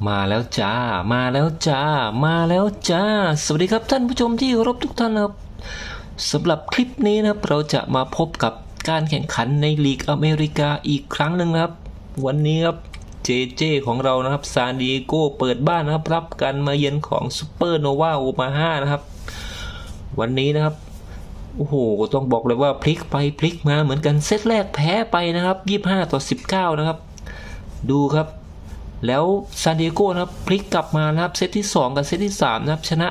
มาแล้วจ้ามาแล้วจ้ามาแล้วจ้าสวัสดีครับท่านผู้ชมที่เคารพทุกท่านครับสำหรับคลิปนี้นะครับเราจะมาพบกับการแข่งขันในลีกอเมริกาอีกครั้งหนึ่งนะครับวันนี้ครับเจของเรานะครับซานดิเอโกเปิดบ้านนะครับรับการมาเยือนของซูเปอร์โนวาโอมาฮานะครับวันนี้นะครับโอ้โหต้องบอกเลยว่าพลิกไปพลิกมาเหมือนกันเซตแรกแพ้ไปนะครับ25-19นะครับดูครับแล้วซานดิเอโกนะครับพลิกกลับมานะครับเซตที่2กับเซตที่3นะครับชนะ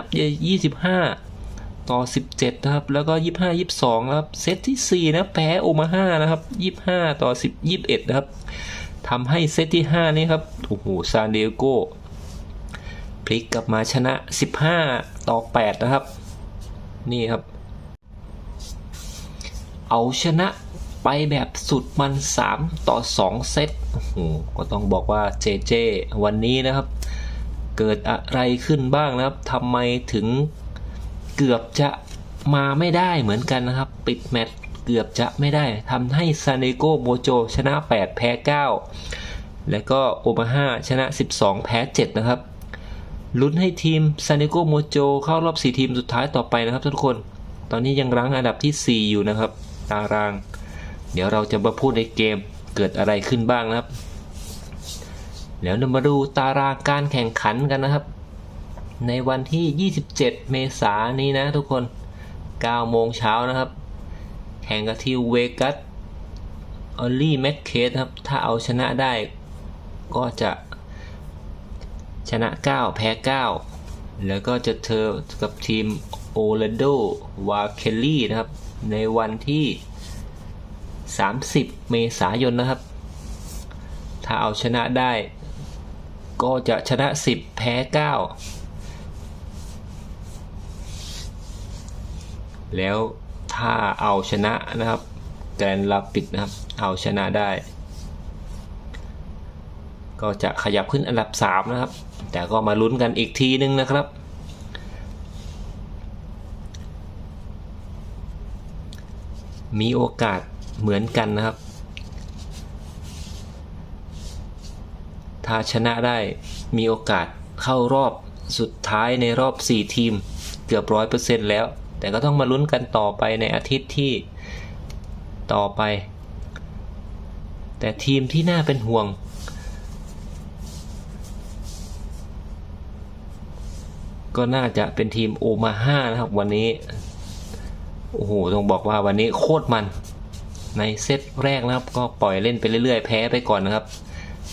25-17นะครับแล้วก็25-22นะครับเซตที่4นะแพ้โอมาฮานะครับ25-21นะครับทำให้เซตที่5นี้ครับโอ้โหซานดิเอโกพลิกกลับมาชนะ15-8นะครับนี่ครับเอาชนะไปแบบสุดมัน3-2เซตโอ้โหก็ต้องบอกว่าเจวันนี้นะครับเกิดอะไรขึ้นบ้างนะครับทำไมถึงเกือบจะมาไม่ได้เหมือนกันนะครับปิดแมตช์เกือบจะไม่ได้ทำให้ซานดิเอโกโมโจชนะ8แพ้9และก็โอมาฮาชนะ12แพ้7นะครับลุ้นให้ทีมซานดิเอโกโมโจเข้ารอบ4ทีมสุดท้ายต่อไปนะครับทุกคนตอนนี้ยังรั้งอันดับที่4อยู่นะครับตารางเดี๋ยวเราจะมาพูดในเกมเกิดอะไรขึ้นบ้างนะครับแล้วเรามาดูตารางการแข่งขันกันนะครับในวันที่27เมษายนนี้นะทุกคน9โมงเช้านะครับแข่งกับที่เวกัสออลลี่แมคเคสครับถ้าเอาชนะได้ก็จะชนะ9แพ้9แล้วก็จะเจอกับทีมโอเลโดวาเคลลี่นะครับในวันที่30เมษายนนะครับถ้าเอาชนะได้ก็จะชนะ10แพ้9แล้วถ้าเอาชนะนะครับแกรนด์ราปิดนะครับเอาชนะได้ก็จะขยับขึ้นอันดับ3นะครับแต่ก็มาลุ้นกันอีกทีนึงนะครับมีโอกาสเหมือนกันนะครับถ้าชนะได้มีโอกาสเข้ารอบสุดท้ายในรอบ4ทีมเกือบ 100% แล้วแต่ก็ต้องมาลุ้นกันต่อไปในอาทิตย์ที่ต่อไปแต่ทีมที่น่าเป็นห่วงก็น่าจะเป็นทีมโอมาฮานะครับวันนี้โอ้โหต้องบอกว่าวันนี้โคตรมันในเซตแรกนะครับก็ปล่อยเล่นไปเรื่อยๆแพ้ไปก่อนนะครับ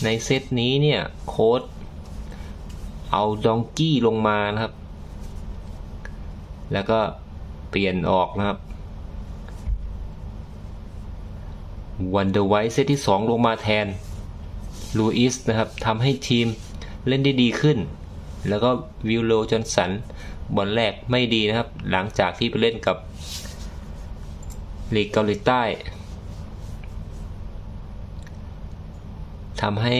ในเซตนี้เนี่ยโค้ชเอาดองกี้ลงมานะครับแล้วก็เปลี่ยนออกนะครับวันเดอร์ไวท์เซตที่2ลงมาแทนลูอิสนะครับทำให้ทีมเล่นได้ดีขึ้นแล้วก็วิลโลจอนสันบอลแรกไม่ดีนะครับหลังจากที่ไปเล่นกับลีกเกาหลีใต้ทำให้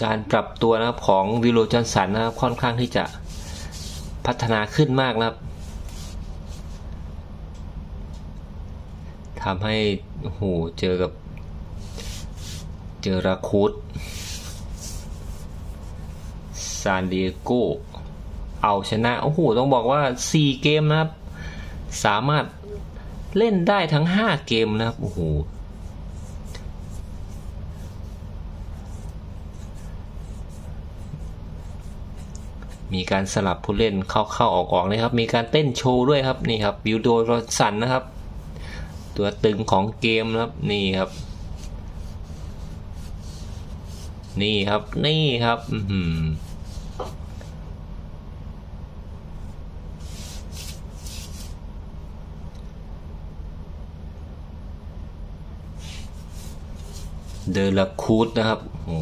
การปรับตัวนะครับของวิลโลจอนสันนะครับค่อนข้างที่จะพัฒนาขึ้นมากนะครับทำให้โอ้โหเจอราคูดซานดิเอโกเอาชนะโอ้โหต้องบอกว่า4เกมนะครับสามารถเล่นได้ทั้ง5เกมนะครับโอ้โหมีการสลับผู้เล่นเข้าออกนะครับมีการเต้นโชว์ด้วยครับนี่ครับวิลโดรสันนะครับตัวตึงของเกมนะครับนี่ครับนี่ครับเดลาคูดนะครับโอ้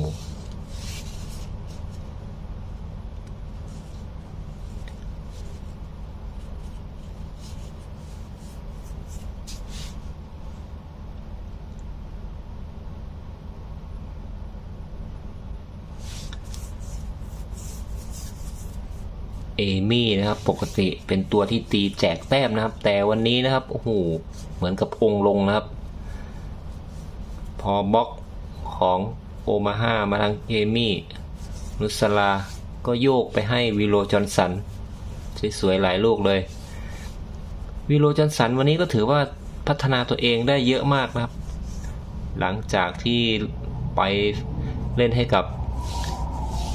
เอมี่นะครับปกติเป็นตัวที่ตีแจกแต้มนะครับแต่วันนี้นะครับโอ้โหเหมือนกับองค์ลงนะครับพอบล็อกของโอมาฮามาทางเอมี่นุสลา ก็โยกไปให้วิโลจอห์นสันสวยๆหลายลูกเลยวิโลจอห์นสันวันนี้ก็ถือว่าพัฒนาตัวเองได้เยอะมากนะครับหลังจากที่ไปเล่นให้กับ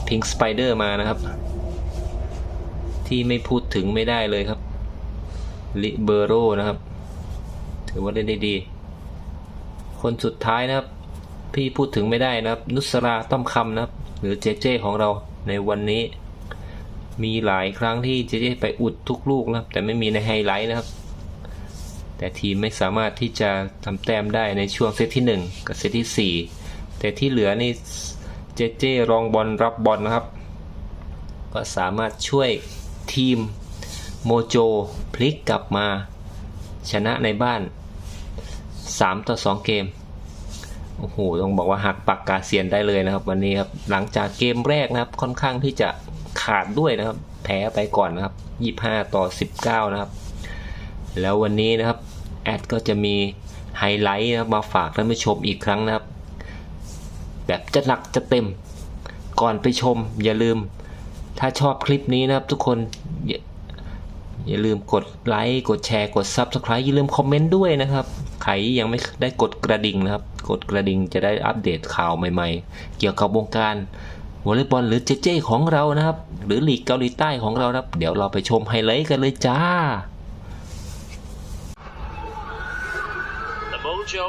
พิงค์สไปเดอร์มานะครับที่ไม่พูดถึงไม่ได้เลยครับลิเบโรนะครับถือว่าเล่นได้ดีคนสุดท้ายนะครับพี่พูดถึงไม่ได้นะครับนุสราต้อมคำนะครับหรือเจเจของเราในวันนี้มีหลายครั้งที่เจเจไปอุดทุกลูกนะครับแต่ไม่มีในไฮไลท์นะครับแต่ทีมไม่สามารถที่จะทำแต้มได้ในช่วงเซตที่1กับเซตที่4แต่ที่เหลือนี่เจเจรองบอลรับบอลนะครับก็สามารถช่วยทีมโมโจพลิกกลับมาชนะในบ้าน3-2 เกมโอ้โหต้องบอกว่าหักปากกาเซียนได้เลยนะครับวันนี้ครับหลังจากเกมแรกนะครับค่อนข้างที่จะขาดด้วยนะครับแพ้ไปก่อนนะครับ25-19นะครับแล้ววันนี้นะครับแอดก็จะมีไฮไลท์นะครับมาฝากท่านผู้ชมอีกครั้งนะครับแบบจะหนักจะเต็มก่อนไปชมอย่าลืมถ้าชอบคลิปนี้นะครับทุกคนอย่าลืมกดไลค์กดแชร์กด Subscribe อย่าลืมคอมเมนต์ด้วยนะครับใครยังไม่ได้กดกระดิ่งนะครับกดกระดิ่งจะได้อัปเดตข่าวใหม่ๆเกี่ยวกับวงการวอลเลย์บอลหรือเจเจของเรานะครับหรือลีกเกาหลีใต้ของเราครับเดี๋ยวเราไปชมไฮไลท์กันเลยจ้า The Mojo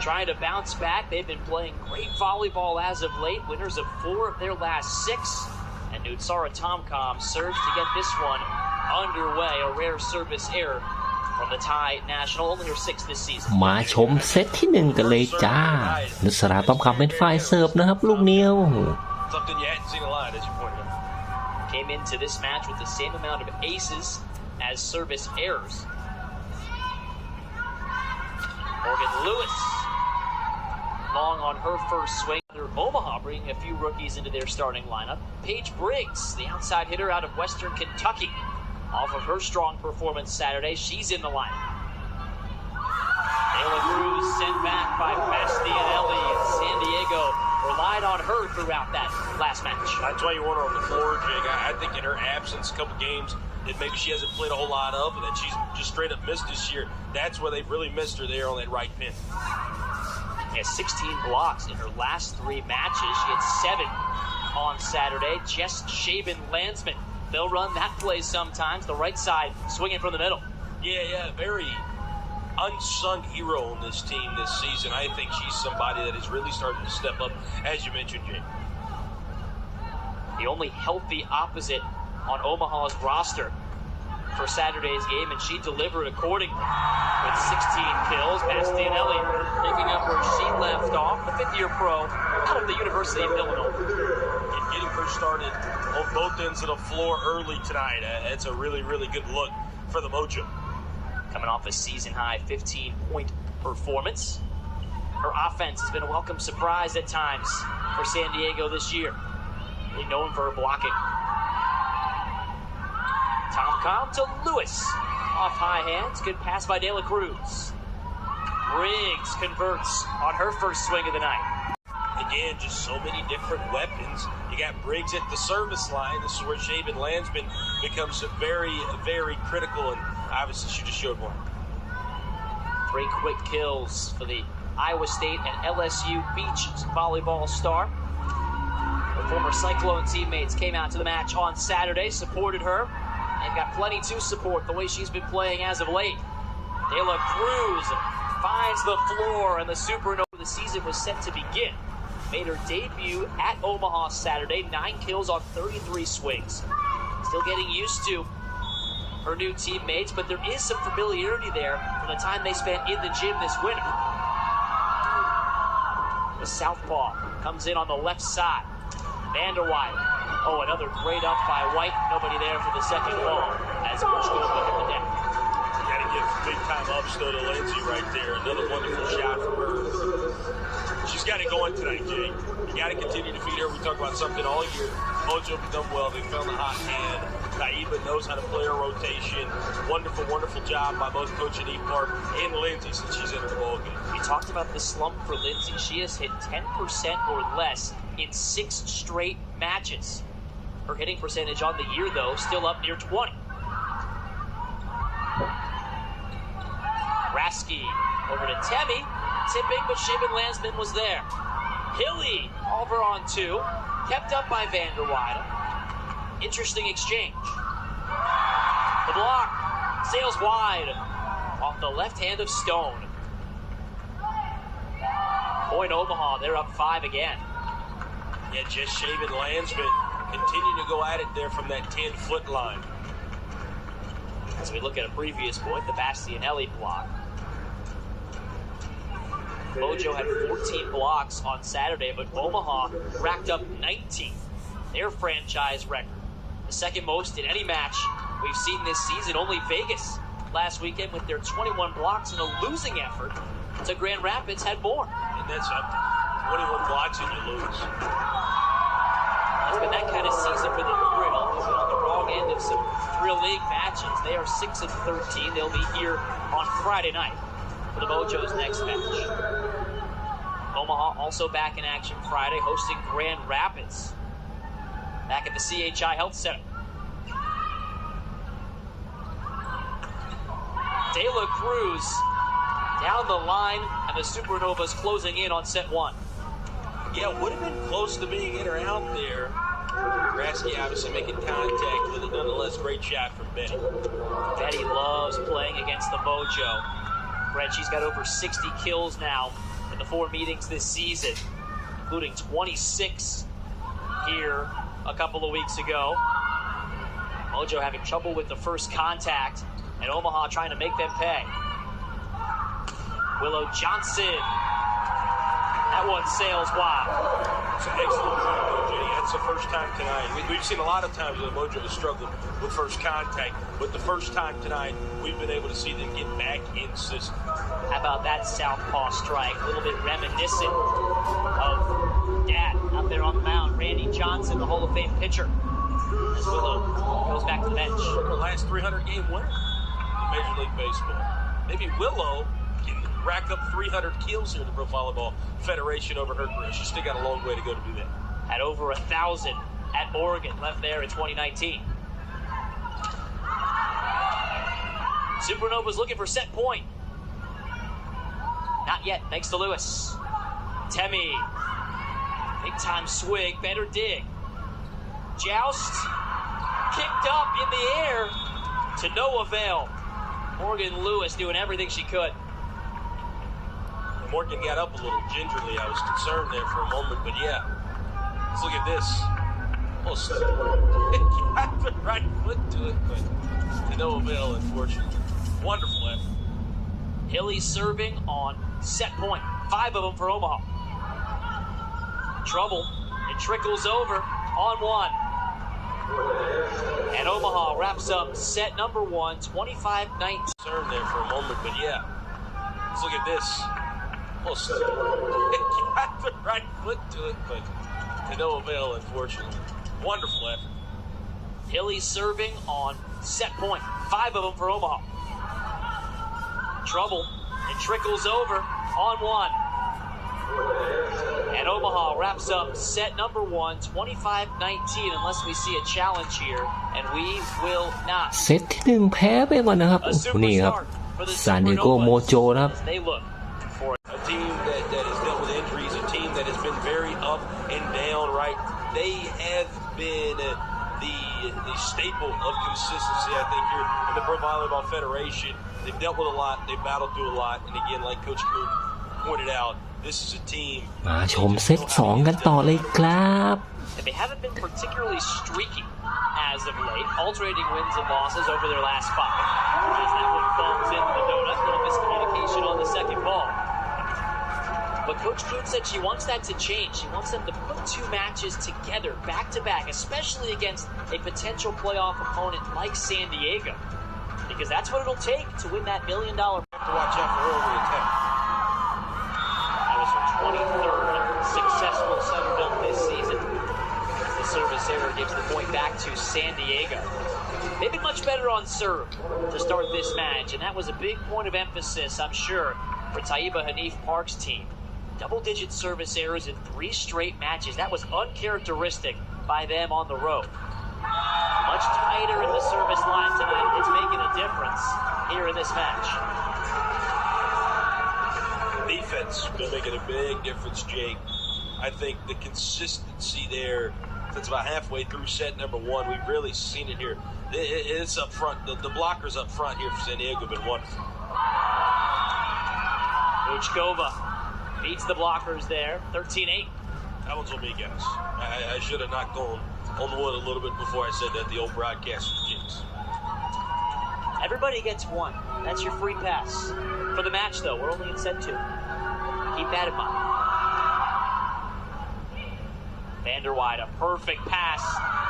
trying to bounce back. They've been playing great volleyball as of late, winners of 4 of their last 6. And Nutsara Tomcom serves to get this one underway. A rare service error from the Thai national, only her 6th this season. มาชมเซตที่1กันเลยจ้านุสราต้อมคำเป็นฝ่ายเสิร์ฟนะครับลูกเนี้ยว Something you hadn't seen a lot, as you pointed out. Came into this match with the same amount of aces as service errors. Morgan Lewis, long on her first swing. Omaha bringing a few rookies into their starting lineup. Paige Briggs, the outside hitter out of Western Kentucky. Off of her strong performance Saturday, she's in the lineup. Ayla Cruz sent back by Bastianelli, and San Diego relied on her throughout that last match. That's why you want her on the floor, Jake. I think in her absence, a couple games that maybe she hasn't played a whole lot of, and that she's just straight up missed this year. That's where they've really missed her there on that right pin. She has 16 blocks in her last 3 matches. She had 7 on Saturday. Jess Shaben-Landsman. They'll run that play sometimes. The right side swinging from the middle. Yeah, very unsung hero on this team this season. I think she's somebody that is really starting to step up, as you mentioned, Jake. The only healthy opposite on Omaha's roster for Saturday's game, and she delivered accordingly with 16 kills. Bastianelli picking up where she left off, the 5th-year pro out of the University of Illinois. And getting her started on both ends of the floor early tonight. That's a really, really good look for the Mojo. Coming off a season-high 15-point performance. Her offense has been a welcome surprise at times for San Diego this year. Really known for her blocking. Tomcom to Lewis. Off high hands. Good pass by De La Cruz. Briggs converts on her first swing of the night. Again, just so many different weapons. You got Briggs at the service line. This is where Shaben-Landsman becomes very, very critical, and obviously she just showed one. 3 quick kills for the Iowa State and LSU beach volleyball star. Her former Cyclone teammates came out to the match on Saturday, supported her, and got plenty to support the way she's been playing as of late. De La Cruz finds the floor, and the supernova of the season was set to begin. Made her debut at Omaha Saturday, 9 kills on 33 swings. Still getting used to her new teammates, but there is some familiarity there from the time they spent in the gym this winter. The southpaw comes in on the left side. Vanderweiler. Oh, another great up by White. Nobody there for the second ball as Bushko look at the deck. Got to give big time ups though to Lindsay right there. Another wonderful shot from her. She's got it going tonight, Jay. You got to continue to feed her. We talk about something all year. Mojo have done well. They found the hot hand. Kaiba knows how to play her rotation. Wonderful, wonderful job by both Coach Annie Park and Lindsay since she's entered the ballgame. We talked about the slump for Lindsay. She has hit 10% or less in 6 straight matches. Her hitting percentage on the year, though, still up near 20. Rasky over to Temi, tipping, but Shaven Landsman was there. Hilly over on 2, kept up by Vander Weyden. Interesting exchange. The block sails wide off the left hand of Stone. Point Omaha, they're up 5 again. Yeah, just Shaven Landsman continuing to go at it there from that 10-foot line. As we look at a previous point, the Bastianelli block. Mojo had 14 blocks on Saturday, but Omaha racked up 19, their franchise record. The second most in any match we've seen this season. Only Vegas last weekend with their 21 blocks in a losing effort to Grand Rapids had more. And that's up to 21 blocks and you lose. It's been that kind of season for the Thrill. They've been on the wrong end of some thrilling matches. They are 6-13. They'll be here on Friday night for the Mojo's next match. Omaha also back in action Friday, hosting Grand Rapids back at the CHI Health Center. De La Cruz down the line, and the Supernovas closing in on set 1. Yeah, would have been close to being in or out there. Rasky obviously making contact with it. Nonetheless, great shot from Betty. Betty loves playing against the Mojo. Brett, she's got over 60 kills now in the 4 meetings this season, including 26 here a couple of weeks ago. Mojo having trouble with the first contact, and Omaha trying to make them pay. Willow Johnson. That one sails wide. It's an excellent point, Mojo. That's the first time tonight. We've seen a lot of times that Mojo has struggled with first contact, but the first time tonight, we've been able to see them get back in system. How about that southpaw strike? A little bit reminiscent of Dad out there on the mound. Randy Johnson, the Hall of Fame pitcher. As Willow goes back to the bench. Her last 300-game winner in Major League Baseball. Maybe Willow can rack up 300 kills here in the Pro Volleyball Federation over her career. She's still got a long way to go to do that. Had over 1,000 at Oregon, left there in 2019. Supernovas looking for set point. Not yet, thanks to Lewis. Temi, big time swing, better dig. Joust, kicked up in the air to no avail. Morgan Lewis doing everything she could. Morgan got up a little gingerly. I was concerned there for a moment, but yeah. Let's look at this. Oh, got the right foot to it, but to no avail, unfortunately. Wonderful effort. Hilly serving on set point. 5 of them for Omaha. Trouble. It trickles over on 1. And Omaha wraps up set number 1, 25-19. Concerned there for a moment, but yeah. Let's look at this. Oh, got the right foot to it, but to no avail, unfortunately. Wonderful effort. Hilly serving on set point. 5 of them for Omaha. Trouble. It trickles over on 1. And Omaha wraps up set number 1, 25-19, unless we see a challenge here, and we will not. เซตที่ 1แพ้ไปก่อนนะครับนี่ครับซานดิเอโกโมโจนะครับ They look for a team that has dealt with injuries, a team that has been very up and down, right? They have been the staple of consistency, I think, here in the Pro Volleyball Federation. They've dealt with a lot, they've battled through a lot, and again, like Coach Coop pointed out, this is a team. มาชมเซต 2 กันต่อเลยครับ They haven't been particularly streaky as of late, alternating wins and losses over their last 5. As that one falls into the donut, a little miscommunication on the second ball. But Coach Kuhn said she wants that to change. She wants them to put 2 matches together, back-to-back, especially against a potential playoff opponent like San Diego. Because that's what it'll take to win that $1 million. Have to watch out for early attack. That was her 23rd successful center built this season. The service error gives the point back to San Diego. They've been much better on serve to start this match, and that was a big point of emphasis, I'm sure, for Taiba Hanif Park's team. Double-digit service errors in 3 straight matches. That was uncharacteristic by them on the road. Much tighter in the service line tonight. It's making a difference here in this match. Defense been making a big difference, Jake. I think the consistency there, since about halfway through set number one, we've really seen it here. It's up front. The blockers up front here for San Diego have been wonderful. Uchkova beats the blockers there, 13-8. That one's on me, guys. I should have knocked on the wood a little bit before I said that. The old broadcast was jinx. Everybody gets one. That's your free pass. For the match, though, we're only in set 2. Keep that in mind. Vanderwide, a perfect pass.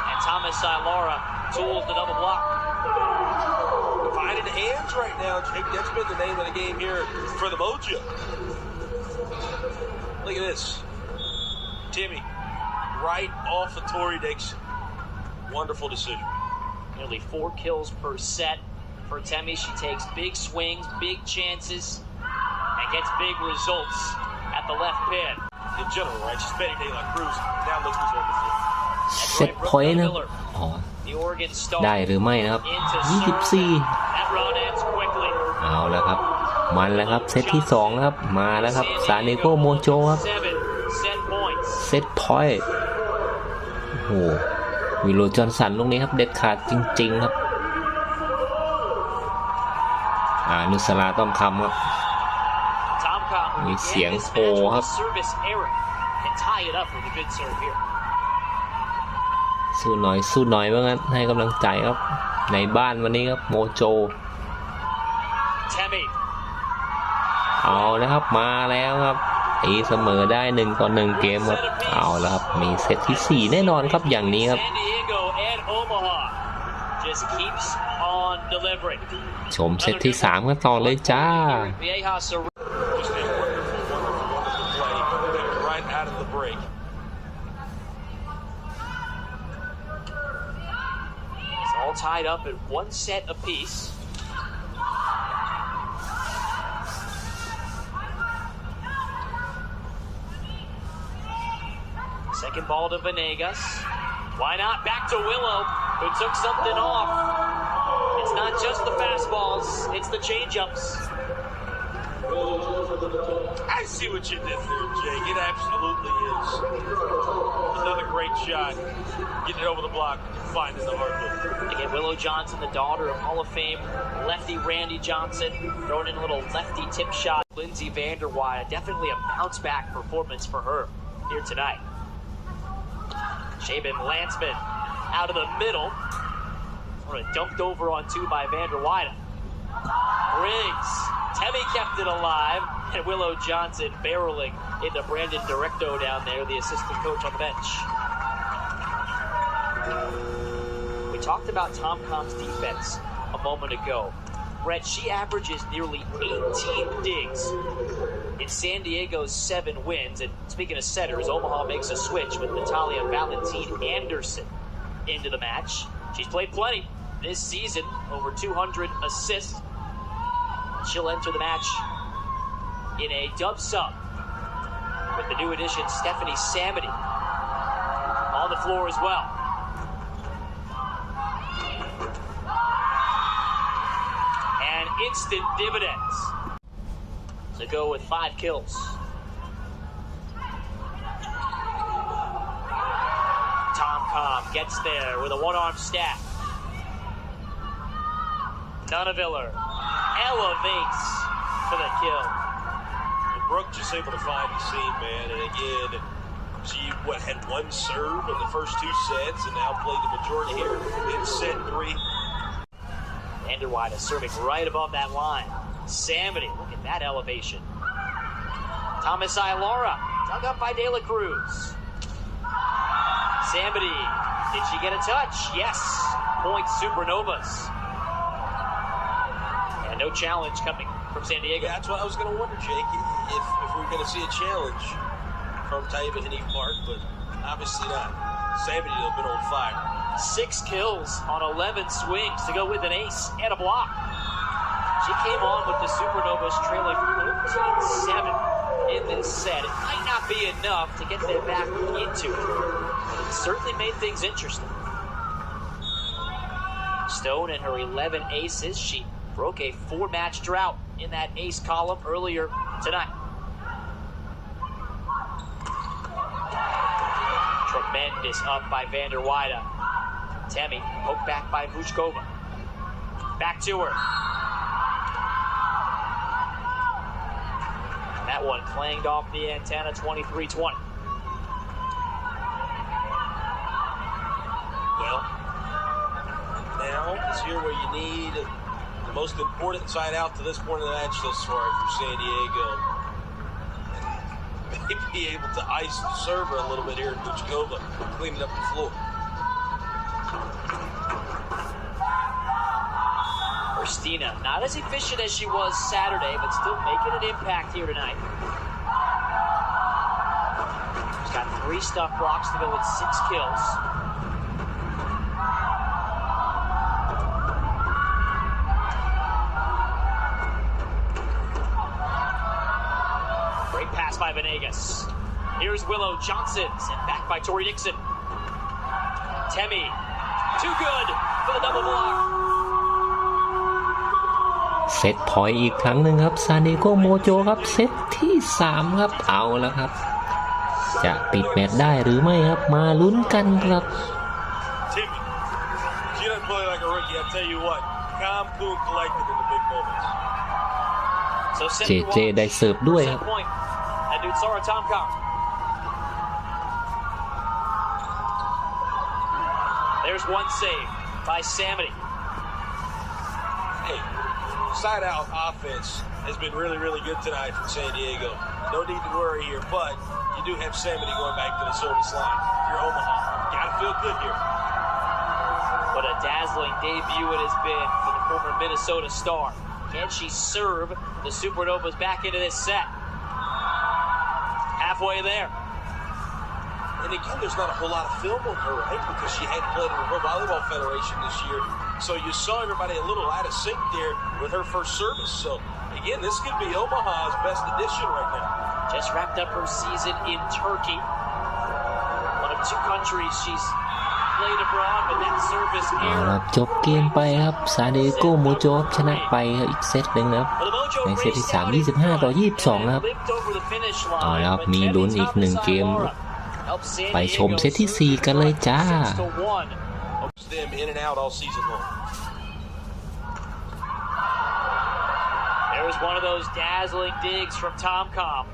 And Thomas Ilara tools the double block. Finding hands right now, Jake. That's been the name of the game here for the Mojo. Look at this. Timmy, right off of Tori Dixon. Wonderful decision. Nearly 4 kills per set for Temi. She takes big swings, big chances, and gets big results at the left pin. In general, right? She's Betty De La Cruz. Now look who's on the floor. เซตพอยต์นะอ๋อ The Oregon Star ได้หรือไม่นะครับ into 24 That run ends quickly. เอาแล้วครับมันแล้วครับเซตที่2นะครับมาแล้วครับซานดิเอโกโมโจครับ 7 set points. เซตพอยต์โอ้โหวิลโลจอห์นสันลูกนี้ครับเด็ดขาดจริงๆครับนุสราต้องคำครับมีเสียงโฮครับ Service error can tie it up with a good serve here. สู้หน่อยว่างั้นให้กำลังใจครับในบ้านวันนี้ครับโมโจ Temi เอาแล้วครับมาแล้วครับตีเสมอได้1-1เกมครับเอาแล้วครับมีเซตที่4แน่นอนครับอย่างนี้ครับ San Diego and Omaha just keeps on delivering. ชมเซตที่3กันต่อเลยจ้า Just a wonderful play right out of the break. It's all tied up at 1 set apiece. Second ball to Venegas. Why not? Back to Willow, who took something off. It's not just the fastballs, it's the changeups. I see what you did there, Jake. It absolutely is. Another great shot. Getting it over the block, finding the hardwood. Again, Willow Johnson, the daughter of Hall of Fame lefty Randy Johnson, throwing in a little lefty tip shot. Lindsay Vanderwide, definitely a bounce-back performance for her here tonight. Shaban Landsman out of the middle. Sort of dumped over on 2 by Vanderwide. Briggs. Temi kept it alive. And Willow Johnson barreling into Brandon Directo down there, the assistant coach on the bench. We talked about Tom Com's defense a moment ago. Brett, she averages nearly 18 digs in San Diego's 7 wins. And speaking of setters, Omaha makes a switch with Natalia Valentin Anderson into the match. She's played plenty this season, over 200 assists. She'll enter the match in a dub sub with the new addition Stephanie Samity on the floor as well. And instant dividends to go with 5 kills. Tom Cobb gets there with a 1-arm stack. Nunaviller elevates for the kill. Brooke just able to find the seam, man. And again, she had 1 serve in the first 2 sets and now played the majority here in set 3. Vanderwide is serving right above that line. Samity, look at that elevation. Thomas Ilara, dug up by De La Cruz. Samity, did she get a touch? Yes. Point Supernovas. And no challenge coming from San Diego. Yeah, that's what I was going to wonder, Jake, if we were going to see a challenge from Taiba Henney Park, but obviously not. Samity has been on fire. 6 kills on 11 swings to go with an ace and a block. She came on with the Supernovas trailing 13-7 in this set. It might not be enough to get them back into it, but it certainly made things interesting. Stone and her 11 aces. She broke a 4-match drought in that ace column earlier tonight. Tremendous up by Vander Weide. Temi poked back by Vuchkova. Back to her. That one clanged off the antenna, 23-20. Well, now is here where you need the most important side out to this point of the match thus far for San Diego. Maybe able to ice the server a little bit here at Vuchkova, cleaning up the floor. Christina, not as efficient as she was Saturday, but still making an impact here tonight. She's got 3 stuff blocks to go with 6 kills. Great pass by Venegas. Here's Willow Johnson, sent back by Tori Nixon. Temi, too good for the double block. เซตพอยต์อีกครั้งหนึ่งครับซานดิเอโกโมโจครับเซตที่3ครับเอาแล้วครับจะปิดแมตช์ได้หรือไม่ครับมาลุ้นกันครับ Timmy, she doesn't play like a rookie. I tell you what, calm, cool, collected in the big moments. So เจเจได้เสิร์ฟด้วยครับ point at Nutsara Tomcom. There's one save by Samity. Hey, side out offense has been really, really good tonight from San Diego. No need to worry here, but you do have Samity going back to the service line. You're Omaha. You gotta feel good here. What a dazzling debut it has been for the former Minnesota star. Can she serve the Supernovas back into this set? Halfway there. And again, there's not a whole lot of film on her, right? Because she hadn't played in the Pro Volleyball Federation this year. So you saw everybody a little out of sync there with her first service. So again, this could be Omaha's best edition right now. Just wrapped up her season in Turkey. One of 2 countries she's played abroad, but that service จบเกมไปครับซานดิเอโกโมโจชนะไปอีกเซตหนึ่งนะครับในเซตที่3 25-22นะครับเอาแล้วมีลุ้นอีก1เกมไปชมเซตที่4กันเลยจ้า Them in and out all season long. There's one of those dazzling digs from Tomcom.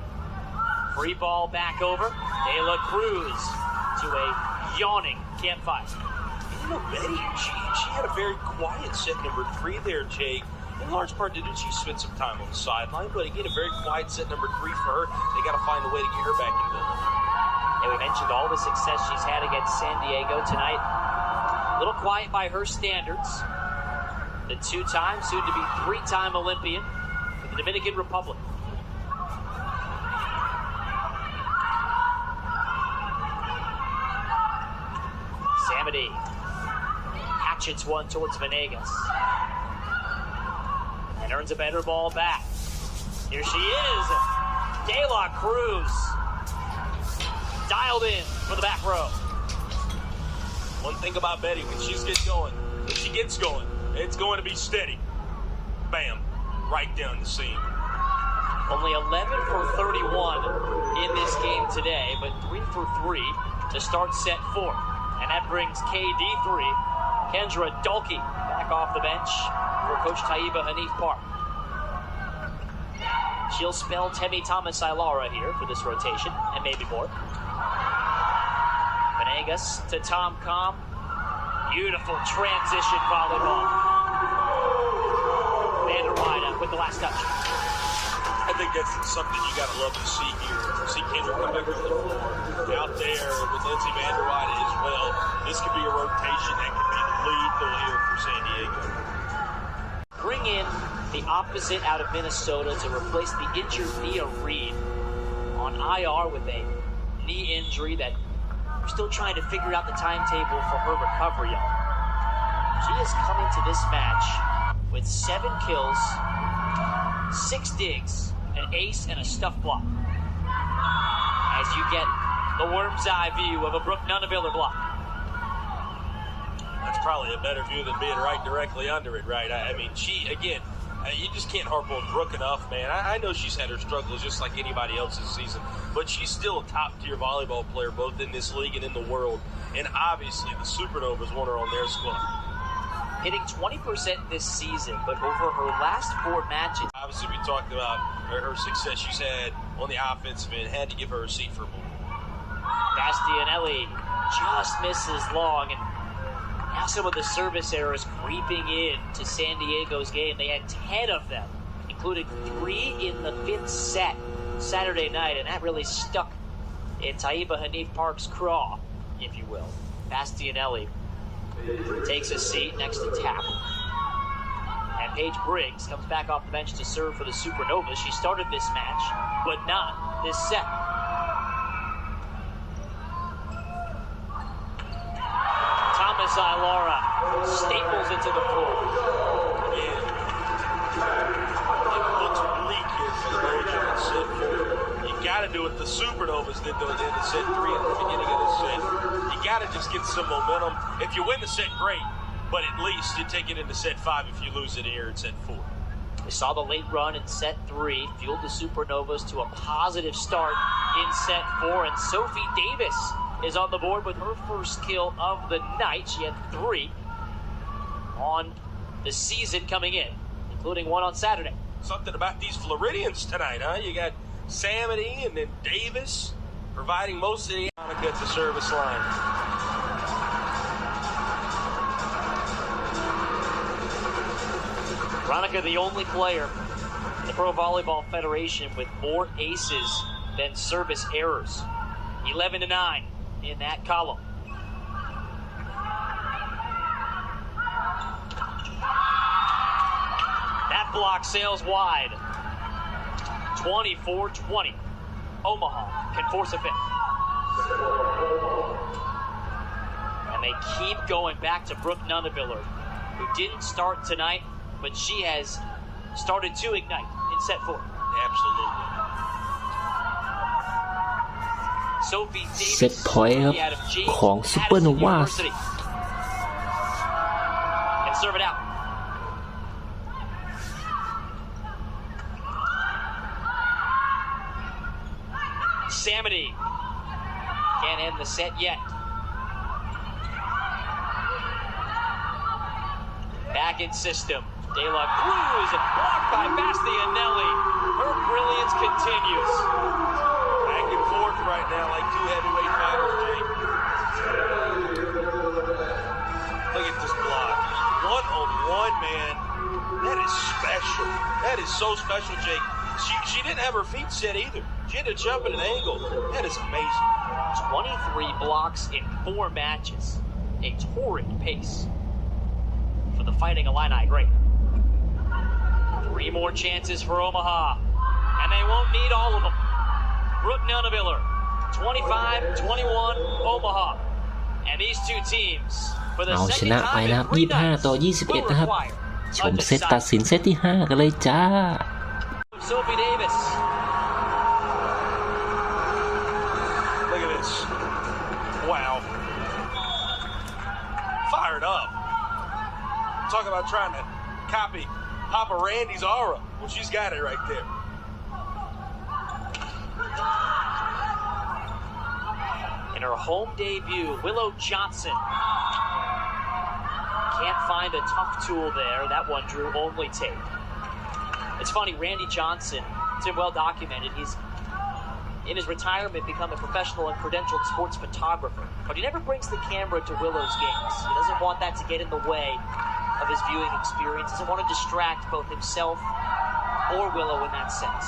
Free ball back over. De La Cruz to a yawning campfire. You know, Betty, she had a very quiet set number 3 there, Jake. In large part, didn't she spend some time on the sideline? But again, a very quiet set number 3 for her. They got to find a way to get her back in the building. And we mentioned all the success she's had against San Diego tonight. A little quiet by her standards. The 2-time, soon to be 3-time Olympian for the Dominican Republic. Samity hatchets one towards Venegas and earns a better ball back. Here she is, De La Cruz, dialed in for the back row. One thing about Betty, when she gets going, it's going to be steady. Bam, right down the seam. Only 11 for 31 in this game today, but 3 for 3 to start set 4. And that brings KD3, Kendra Dulkey, back off the bench for Coach Taiba Hanif Park. She'll spell Temi Thomas Ilara here for this rotation, and maybe more. Venegas to Tomcom. Beautiful transition volleyball. Vander Weide with the last touch. I think that's something you got to love to see here. See Kendra come back to the floor out there with Lindsay Vander Weide as well. This could be a rotation that could be lethal here for San Diego. Bring in the opposite out of Minnesota to replace the injured Nia Reed on IR with a knee injury that we're still trying to figure out the timetable for her recovery on. She has come into this match with 7 kills, 6 digs, an ace, and a stuff block. As you get the worm's eye view of a Brooke Nuneviller block. That's probably a better view than being right directly under it, right? I mean, she, again, you just can't harp on Brooke enough, man. I know she's had her struggles just like anybody else this season, but she's still a top-tier volleyball player both in this league and in the world. And obviously, the Supernovas want her on their squad. Hitting 20% this season, but over her last 4 matches. Obviously, we talked about her success she's had on the offensive end. Had to give her a seat for more. Bastianelli just misses long, and now some of the service errors creeping in to San Diego's game. They had 10 of them, including 3 in the 5th set Saturday night, and that really stuck in Taiba Hanif Park's craw, if you will. Bastianelli takes a seat next to Tap. And Paige Briggs comes back off the bench to serve for the Supernovas. She started this match, but not this set. Thomas Ilara staples into the floor. Again, it looks bleak here for the Mojo in set 4. You got to do what the Supernovas did though at the end of set 3 at the beginning of this set. You got to just get some momentum. If you win the set, great, but at least you take it into set 5 if you lose it here in set 4. We saw the late run in set 3, fueled the Supernovas to a positive start in set 4, and Sophie Davis is on the board with her first kill of the night. She had 3 on the season coming in, including 1 on Saturday. Something about these Floridians tonight, huh? You got Samity and then Davis providing most of the Monica at the service line. Veronica, the only player in the Pro Volleyball Federation with more aces than service errors. 11-9 in that column. That block sails wide. 24-20. Omaha can force a 5th. And they keep going back to Brooke Nunaviller, who didn't start tonight, but she has started to ignite in set 4. Absolutely. Sophie Davis เซตพอยต์ครับของซูเปอร์โนวา and serve it out. Samity can't end the set yet. Back in system. De La Cruz blocked by Bastianelli. Her brilliance continues. Back and forth right now like 2 heavyweight fighters, Jake. Look at this block. 1-on-1, man. That is special. That is so special, Jake. She didn't have her feet set either. She had to jump at an angle. That is amazing. 23 blocks in 4 matches. A torrid pace for the Fighting Illini great. 3 more chances for Omaha, and they won't need all of them. Brooke Nunaviller, 25-21 Omaha. And these 2 teams, for the เอาช second นะไป time นะ in ครับ 3 nights, 25-21 will นะครับ require ชม a เซตตัด decisive สินเซตที่ 5 กันเลยจ้า Sophie Davis. Look at this. Wow. Fired up. Talk about trying to copy Papa Randy's aura. Well, she's got it right there. In her home debut, Willow Johnson can't find a tough tool there. That one drew only tape. It's funny, Randy Johnson, it's been well documented. He's in his retirement become a professional and credentialed sports photographer, but he never brings the camera to Willow's games. He doesn't want that to get in the way of his viewing experience. Doesn't want to distract both himself or Willow in that sense.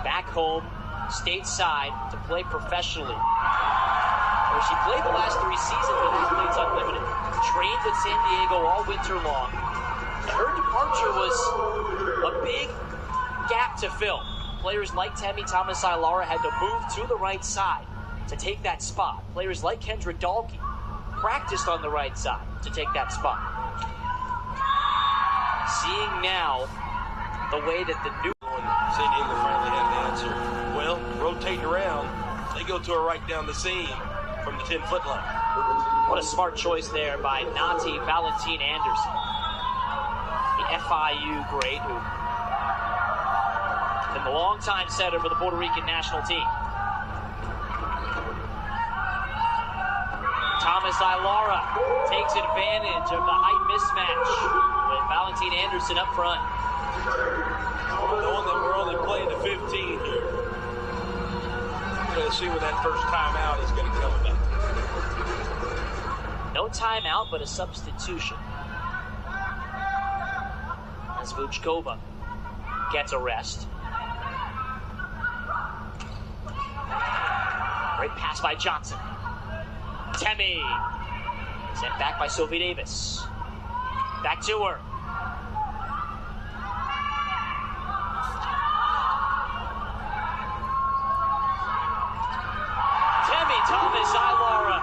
Back home, stateside, to play professionally. Where she played the last 3 seasons with Athletes Unlimited. Trained with San Diego all winter long. Her departure was a big gap to fill. Players like Tammy Thomas-Ilara had to move to the right side to take that spot. Players like Kendra Dahlke practiced on the right side to take that spot. Seeing now the way that the new San Diego finally had an answer. Well, rotate around. They go to her right down the seam. from the 10-foot line. What a smart choice there by Nati Valentin Anderson, the FIU great who been the longtime setter for the Puerto Rican national team. Thomas Ilara takes advantage of the height mismatch with Valentin Anderson up front. We're only playing the 15 here. We're going to see when that first timeout is going to come about. No timeout, but a substitution. As Vuchkova gets a rest. Great pass by Johnson. Temi. Sent back by Sophie Davis. Back to her. Temi Thomas Ilara.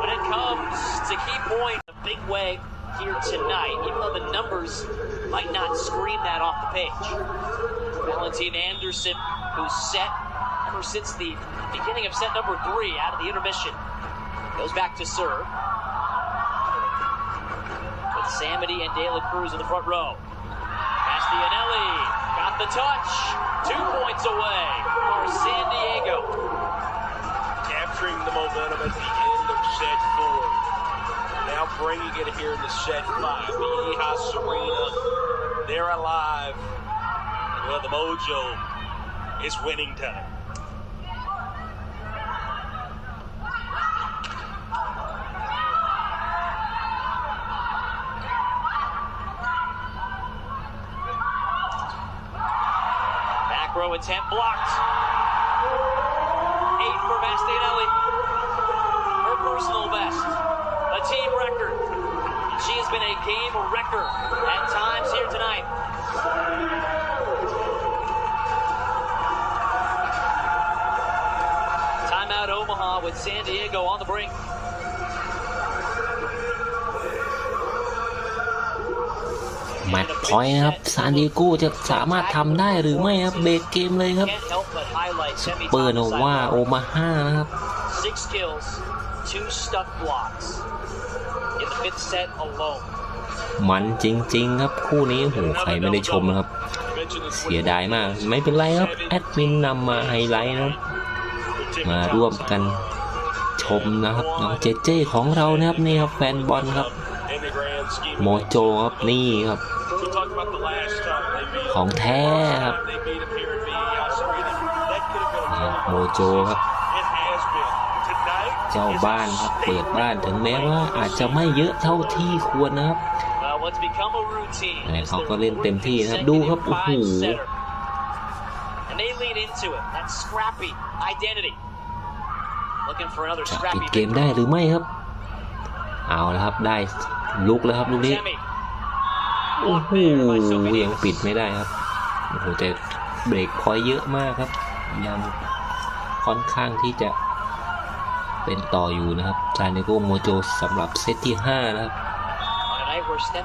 When it comes to key point, a big way here tonight, even though the numbers might not scream that off the page. Valentin Anderson, who's set ever since the beginning of set number 3 out of the intermission, goes back to serve. With Samity and De La Cruz in the front row. Bastianelli got the touch. 2 points away for San Diego. Capturing the momentum at the end of set 4. Now bringing it here into set 5. Vieja Serena, they're alive. Well, the mojo is winning time. Back row attempt blocked. 8 for Bastianelli. Her personal best. A team record. She has been a game wrecker at times here tonight. Timeout Omaha with San Diego on the brink. แมตช์พอยต์นะครับซานดิเอโกจะสามารถทำได้หรือไม่ครับเบรกเกมเลยครับ Can't help but highlight Semi เปิดโน Thomas ว่า Ilara. โอมาฮ่านะครับ 6 kills, 2 stuck blocks in the 5th set alone. มันจริงๆครับคู่นี้โอ้โหใครไม่ได้ชมนะครับ เสียดายมากไม่เป็นไรครับแอดมินนำมาไฮไลท์นะครับมาร่วมกันชมนะครับน้องเจเจของเรานะครับนี่ครับแฟนบอลครับโมโจครับนี่ครับของแท้ครับโมโจครับเจ้าบ้านครับเปิดบ้านถึงแม้ว่าอาจจะไม่เยอะเท่าที่ควรนะครับแต่เขาก็เล่นเต็มที่นะครับดูครับโอ้โหจะปิดเกมได้หรือไม่ครับเอาแล้วครับได้ลุกแล้วครับลูกนี้โอ้โหยังปิดไม่ได้ครับโอ้โหแต่เบรกพอยต์เยอะมากครับยังค่อนข้างที่จะเป็นต่ออยู่นะครับซานดิเอโกโมโจสำหรับเซตที่5นะครับ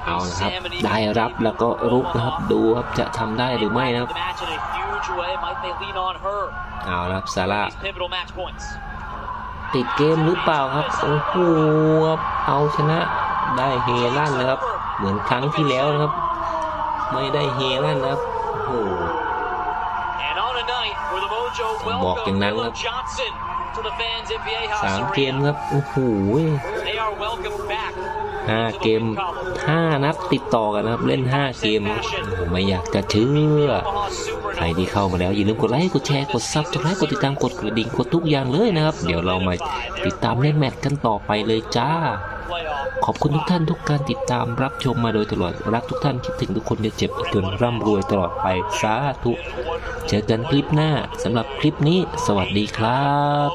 เอาละครับได้รับแล้วก็รุกนะครับดูครับจะทำได้หรือไม่นะครับเอาละครับซาร่าติดเกมหรือเปล่าครับโอ้โหเอาชนะได้เฮลั่นนะครับเหมือนครั้งที่แล้วนะครับไม่ได้เฮลั่นนะครับโอ้โหบอกอย่างนั้นครับ3 เกมครับโอ้โห5 เกม5 นัดติดต่อกันนะครับเล่น5 เกมโอ้โหไม่อยากจะเชื่อใครที่เข้ามาแล้วอย่าลืมกดไลค์กดแชร์กดซับสไครบ์กดติดตามกดกระดิ่งกดทุกอย่างเลยนะครับเดี๋ยวเรามาติดตามเล่นแมตช์กันต่อไปเลยจ้าขอบคุณทุกท่านทุกการติดตามรับชมมาโดยตลอดรักทุกท่านคิดถึงทุกคนจะเจ็บจนร่ำรวยตลอดไปสาธุเจอกันคลิปหน้าสำหรับคลิปนี้สวัสดีครับ